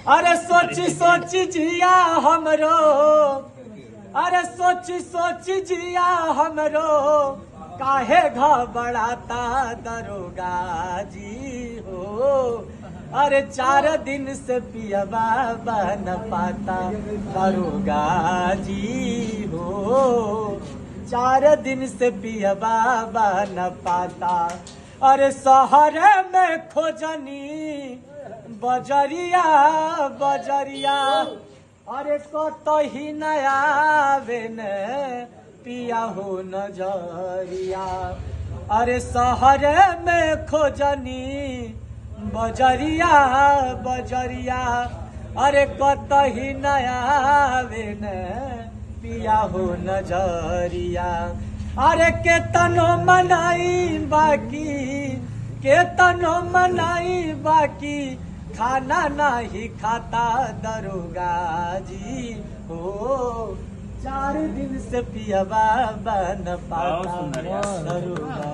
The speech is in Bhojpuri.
अरे सोची सोची जिया हमरो, अरे सोची सोची जिया हमरो, काहे घबराता दरोगा जी हो। अरे 4 दिन से पियबा बन पाता दरोगा जी हो। 4 दिन से पियबा बन पाता। अरे शहर में खोजनी बजरिया बजरिया, अरे कतही नया बेन पिया हो नजरिया। अरे शहर में खोजनी बजरिया बजरिया, अरे कतही नया बेन पिया हो नजरिया। अरे केतनो मनाई बाकी, केतनो मनाई बाकी, खाना नहीं खाता दरोगा जी हो। 4 दिन से पियबा बन पाता दरोगा।